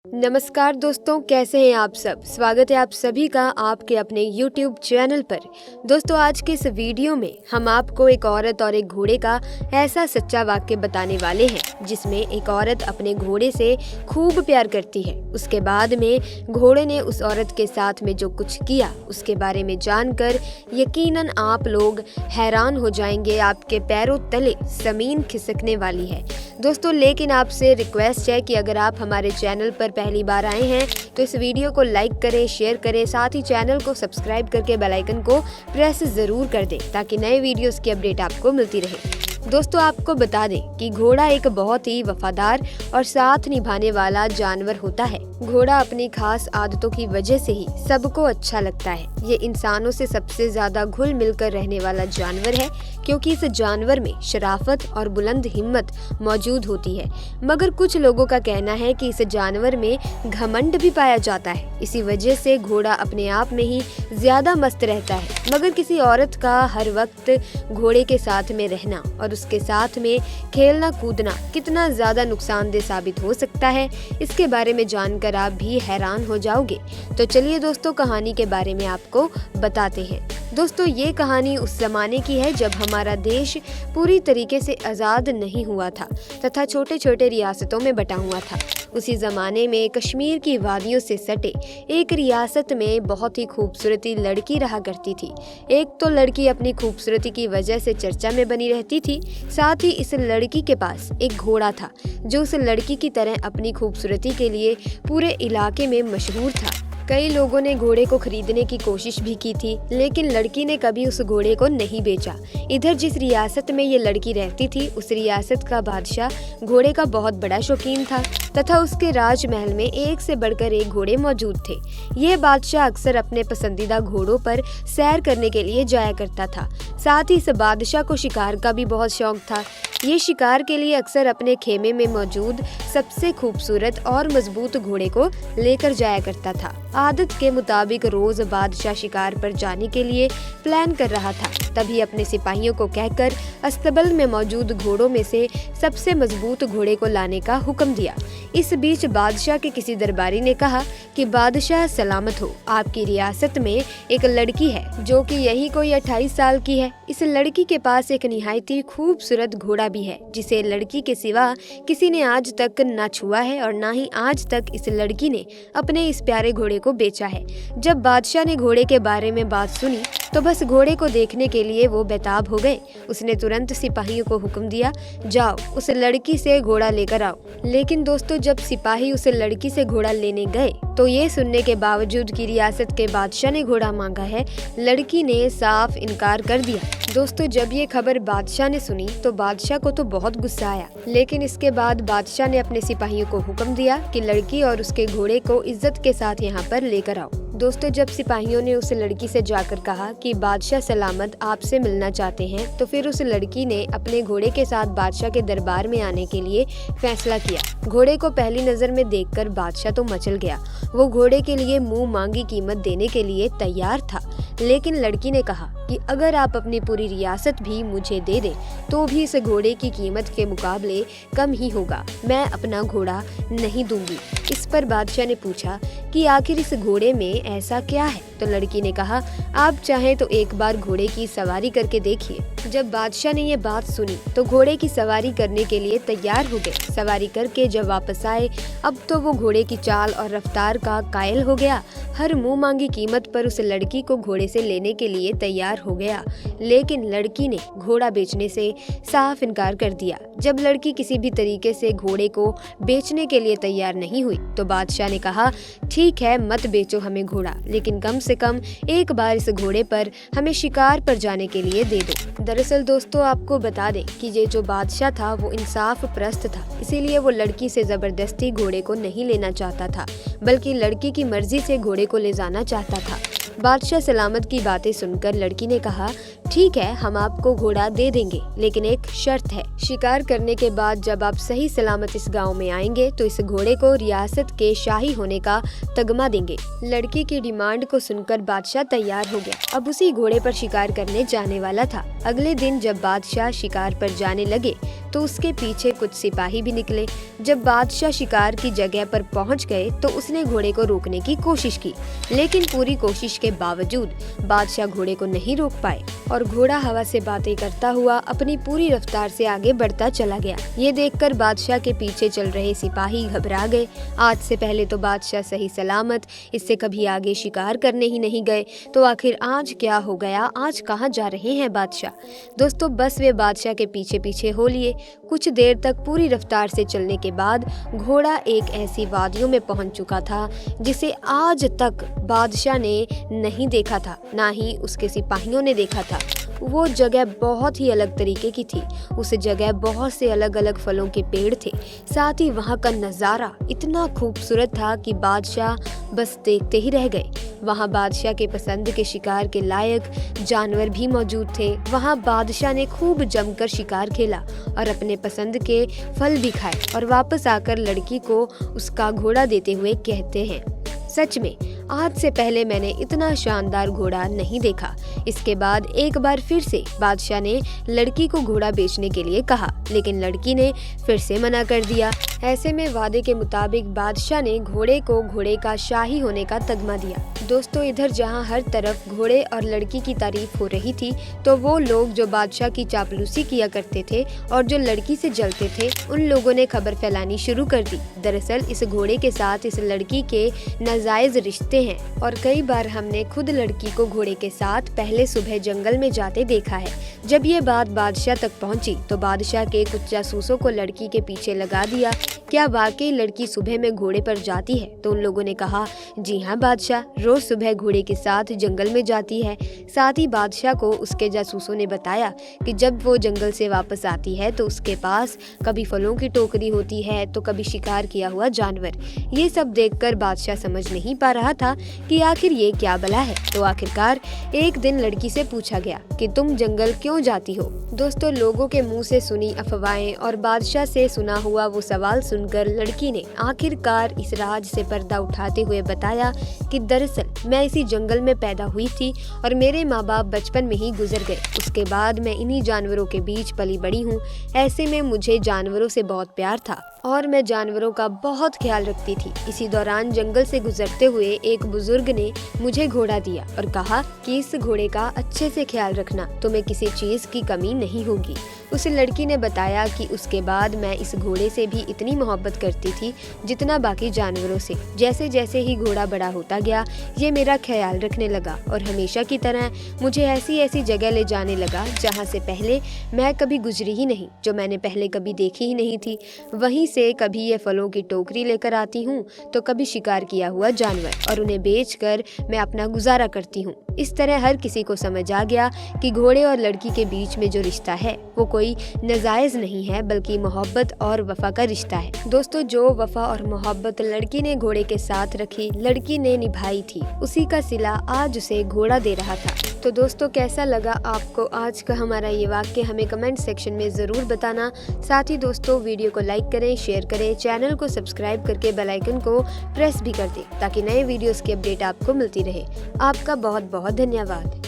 नमस्कार दोस्तों, कैसे हैं आप सब। स्वागत है आप सभी का आपके अपने YouTube चैनल पर। दोस्तों, आज के इस वीडियो में हम आपको एक औरत और एक घोड़े का ऐसा सच्चा वाक्य बताने वाले हैं जिसमें एक औरत अपने घोड़े से खूब प्यार करती है। उसके बाद में घोड़े ने उस औरत के साथ में जो कुछ किया उसके बारे में जानकर यकीनन आप लोग हैरान हो जाएंगे। आपके पैरों तले ज़मीन खिसकने वाली है दोस्तों। लेकिन आपसे रिक्वेस्ट है कि अगर आप हमारे चैनल पर पहली बार आए हैं तो इस वीडियो को लाइक करें, शेयर करें, साथ ही चैनल को सब्सक्राइब करके बेल आइकन को प्रेस ज़रूर कर दें ताकि नए वीडियोस की अपडेट आपको मिलती रहे। दोस्तों, आपको बता दें कि घोड़ा एक बहुत ही वफादार और साथ निभाने वाला जानवर होता है। घोड़ा अपनी खास आदतों की वजह से ही सबको अच्छा लगता है। ये इंसानों से सबसे ज्यादा घुल मिलकर रहने वाला जानवर है क्योंकि इस जानवर में शराफत और बुलंद हिम्मत मौजूद होती है। मगर कुछ लोगों का कहना है कि इस जानवर में घमंड भी पाया जाता है। इसी वजह से घोड़ा अपने आप में ही ज्यादा मस्त रहता है। मगर किसी औरत का हर वक्त घोड़े के साथ में रहना और उसके साथ में खेलना कूदना कितना ज्यादा नुकसानदेह साबित हो सकता है, इसके बारे में जानकर आप भी हैरान हो जाओगे। तो चलिए दोस्तों, कहानी के बारे में आपको बताते हैं। दोस्तों, ये कहानी उस जमाने की है जब हमारा देश पूरी तरीके से आज़ाद नहीं हुआ था तथा छोटे छोटे रियासतों में बटा हुआ था। उसी ज़माने में कश्मीर की वादियों से सटे एक रियासत में बहुत ही खूबसूरती लड़की रहा करती थी। एक तो लड़की अपनी खूबसूरती की वजह से चर्चा में बनी रहती थी, साथ ही इस लड़की के पास एक घोड़ा था जो उस लड़की की तरह अपनी खूबसूरती के लिए पूरे इलाके में मशहूर था। कई लोगों ने घोड़े को खरीदने की कोशिश भी की थी, लेकिन लड़की ने कभी उस घोड़े को नहीं बेचा। इधर जिस रियासत में ये लड़की रहती थी उस रियासत का बादशाह घोड़े का बहुत बड़ा शौकीन था तथा उसके राजमहल में एक से बढ़कर एक घोड़े मौजूद थे। यह बादशाह अक्सर अपने पसंदीदा घोड़ों पर सैर करने के लिए जाया करता था। साथ ही इस बादशाह को शिकार का भी बहुत शौक था। ये शिकार के लिए अक्सर अपने खेमे में मौजूद सबसे खूबसूरत और मजबूत घोड़े को लेकर जाया करता था। आदत के मुताबिक रोज बादशाह शिकार पर जाने के लिए प्लान कर रहा था। तभी अपने सिपाहियों को कहकर अस्तबल में मौजूद घोड़ों में से सबसे मजबूत घोड़े को लाने का हुक्म दिया। इस बीच बादशाह के किसी दरबारी ने कहा कि बादशाह सलामत हो, आपकी रियासत में एक लड़की है जो कि यही कोई 28 साल की है। इस लड़की के पास एक निहायत ही खूबसूरत घोड़ा भी है जिसे लड़की के सिवा किसी ने आज तक न छुआ है और ना ही आज तक इस लड़की ने अपने इस प्यारे घोड़े को बेचा है। जब बादशाह ने घोड़े के बारे में बात सुनी तो बस घोड़े को देखने के लिए वो बेताब हो गए। उसने तुरंत सिपाहियों को हुक्म दिया, जाओ उस लड़की से घोड़ा लेकर आओ। लेकिन दोस्तों, जब सिपाही उस लड़की से घोड़ा लेने गए तो ये सुनने के बावजूद कि रियासत के बादशाह ने घोड़ा मांगा है, लड़की ने साफ इनकार कर दिया। दोस्तों, जब ये खबर बादशाह ने सुनी तो बादशाह को तो बहुत गुस्सा आया, लेकिन इसके बाद बादशाह ने अपने सिपाहियों को हुक्म दिया कि लड़की और उसके घोड़े को इज्जत के साथ यहाँ पर लेकर आओ। दोस्तों, जब सिपाहियों ने उस लड़की से जाकर कहा कि बादशाह सलामत आपसे मिलना चाहते हैं, तो फिर उस लड़की ने अपने घोड़े के साथ बादशाह के दरबार में आने के लिए फैसला किया। घोड़े को पहली नजर में देखकर बादशाह तो मचल गया। वो घोड़े के लिए मुंह मांगी कीमत देने के लिए तैयार था, लेकिन लड़की ने कहा कि अगर आप अपनी पूरी रियासत भी मुझे दे दें तो भी इस घोड़े की कीमत के मुकाबले कम ही होगा। मैं अपना घोड़ा नहीं दूंगी। इस पर बादशाह ने पूछा कि आखिर इस घोड़े में ऐसा क्या है, तो लड़की ने कहा, आप चाहें तो एक बार घोड़े की सवारी करके देखिए। जब बादशाह ने ये बात सुनी तो घोड़े की सवारी करने के लिए तैयार हो गए। सवारी करके जब वापस आए, अब तो वो घोड़े की चाल और रफ्तार का कायल हो गया। हर मुंह मांगी कीमत पर उस लड़की को घोड़े से लेने के लिए तैयार हो गया, लेकिन लड़की ने घोड़ा बेचने से साफ इनकार कर दिया। जब लड़की किसी भी तरीके से घोड़े को बेचने के लिए तैयार नहीं हुई तो बादशाह ने कहा, ठीक है, मत बेचो हमें घोड़ा, लेकिन कम से कम एक बार इस घोड़े पर हमें शिकार पर जाने के लिए दे दो। दरअसल दोस्तों, आपको बता दें कि ये जो बादशाह था वो इंसाफ परस्त था, इसीलिए वो लड़की से जबरदस्ती घोड़े को नहीं लेना चाहता था, बल्कि लड़की की मर्जी से घोड़े को ले जाना चाहता था। बादशाह सलामत की बातें सुनकर लड़की ने कहा, ठीक है, हम आपको घोड़ा दे देंगे, लेकिन एक शर्त है। शिकार करने के बाद जब आप सही सलामत इस गांव में आएंगे तो इस घोड़े को रियासत के शाही होने का तगमा देंगे। लड़की की डिमांड को सुनकर बादशाह तैयार हो गया। अब उसी घोड़े पर शिकार करने जाने वाला था। अगले दिन जब बादशाह शिकार पर जाने लगे तो उसके पीछे कुछ सिपाही भी निकले। जब बादशाह शिकार की जगह पर पहुंच गए तो उसने घोड़े को रोकने की कोशिश की, लेकिन पूरी कोशिश के बावजूद बादशाह घोड़े को नहीं रोक पाए और घोड़ा हवा से बातें करता हुआ अपनी पूरी रफ्तार से आगे बढ़ता चला गया। ये देखकर बादशाह के पीछे चल रहे सिपाही घबरा गए। आज से पहले तो बादशाह सही सलामत इससे कभी आगे शिकार करने ही नहीं गए, तो आखिर आज क्या हो गया? आज कहाँ जा रहे हैं बादशाह? दोस्तों, बस वे बादशाह के पीछे पीछे हो लिए। कुछ देर तक पूरी रफ्तार से चलने के बाद घोड़ा एक ऐसी वादियों में पहुंच चुका था जिसे आज तक बादशाह ने नहीं देखा था, ना ही उसके सिपाहियों ने देखा था। वो जगह बहुत ही अलग तरीके की थी। उस जगह बहुत से अलग अलग फलों के पेड़ थे। साथ ही वहाँ का नज़ारा इतना खूबसूरत था कि बादशाह बस देखते ही रह गए। वहाँ बादशाह के पसंद के शिकार के लायक जानवर भी मौजूद थे। वहाँ बादशाह ने खूब जमकर शिकार खेला और अपने पसंद के फल भी खाए और वापस आकर लड़की को उसका घोड़ा देते हुए कहते हैं, सच में आज से पहले मैंने इतना शानदार घोड़ा नहीं देखा। इसके बाद एक बार फिर से बादशाह ने लड़की को घोड़ा बेचने के लिए कहा, लेकिन लड़की ने फिर से मना कर दिया। ऐसे में वादे के मुताबिक बादशाह ने घोड़े को घोड़े का शाही होने का तगमा दिया। दोस्तों, इधर जहां हर तरफ घोड़े और लड़की की तारीफ हो रही थी, तो वो लोग जो बादशाह की चापलूसी किया करते थे और जो लड़की से जलते थे, उन लोगों ने खबर फैलानी शुरू कर दी। दरअसल इस घोड़े के साथ इस लड़की के नाजायज रिश्ते हैं और कई बार हमने खुद लड़की को घोड़े के साथ पहले सुबह जंगल में जाते देखा है। जब ये बात बादशाह तक पहुंची तो बादशाह के कुछ जासूसों को लड़की के पीछे लगा दिया। क्या वाकई लड़की सुबह में घोड़े पर जाती है? तो उन लोगों ने कहा, जी हाँ बादशाह, रोज सुबह घोड़े के साथ जंगल में जाती है। साथ ही बादशाह को उसके जासूसों ने बताया कि जब वो जंगल से वापस आती है तो उसके पास कभी फलों की टोकरी होती है तो कभी शिकार किया हुआ जानवर। ये सब देखकर बादशाह समझ नहीं पा रहा था कि आखिर ये क्या बला है। तो आखिरकार एक दिन लड़की से पूछा गया कि तुम जंगल क्यों जाती हो? दोस्तों, लोगों के मुंह से सुनी अफवाहें और बादशाह से सुना हुआ वो सवाल सुनकर लड़की ने आखिरकार इस राज से पर्दा उठाते हुए बताया कि दरअसल मैं इसी जंगल में पैदा हुई थी और मेरे माँ बाप बचपन में ही गुजर गए। उसके बाद मैं इन्हीं जानवरों के बीच पली बड़ी हूँ। ऐसे में मुझे जानवरों से बहुत प्यार था और मैं जानवरों का बहुत ख्याल रखती थी। इसी दौरान जंगल से गुजरते हुए एक बुजुर्ग ने मुझे घोड़ा दिया और कहा कि इस घोड़े का अच्छे से ख्याल रखना, तुम्हें किसी चीज की कमी नहीं होगी। उस लड़की ने बताया कि उसके बाद मैं इस घोड़े से भी इतनी मोहब्बत करती थी जितना बाकी जानवरों से। जैसे जैसे ही घोड़ा बड़ा होता गया, ये मेरा ख्याल रखने लगा और हमेशा की तरह मुझे ऐसी ऐसी जगह ले जाने लगा जहाँ से पहले मैं कभी गुजरी ही नहीं, जो मैंने पहले कभी देखी ही नहीं थी। वहीं से कभी ये फलों की टोकरी लेकर आती हूँ तो कभी शिकार किया हुआ जानवर, और उन्हें बेचकर मैं अपना गुजारा करती हूँ। इस तरह हर किसी को समझ आ गया कि घोड़े और लड़की के बीच में जो रिश्ता है वो कोई नाजायज नहीं है, बल्कि मोहब्बत और वफा का रिश्ता है। दोस्तों, जो वफा और मोहब्बत लड़की ने घोड़े के साथ रखी, लड़की ने निभाई थी, उसी का सिला आज उसे घोड़ा दे रहा था। तो दोस्तों, कैसा लगा आपको आज का हमारा ये वाक्य? हमें कमेंट सेक्शन में ज़रूर बताना। साथ ही दोस्तों, वीडियो को लाइक करें, शेयर करें, चैनल को सब्सक्राइब करके बेल आइकन को प्रेस भी कर दें ताकि नए वीडियोस की अपडेट आपको मिलती रहे। आपका बहुत बहुत धन्यवाद।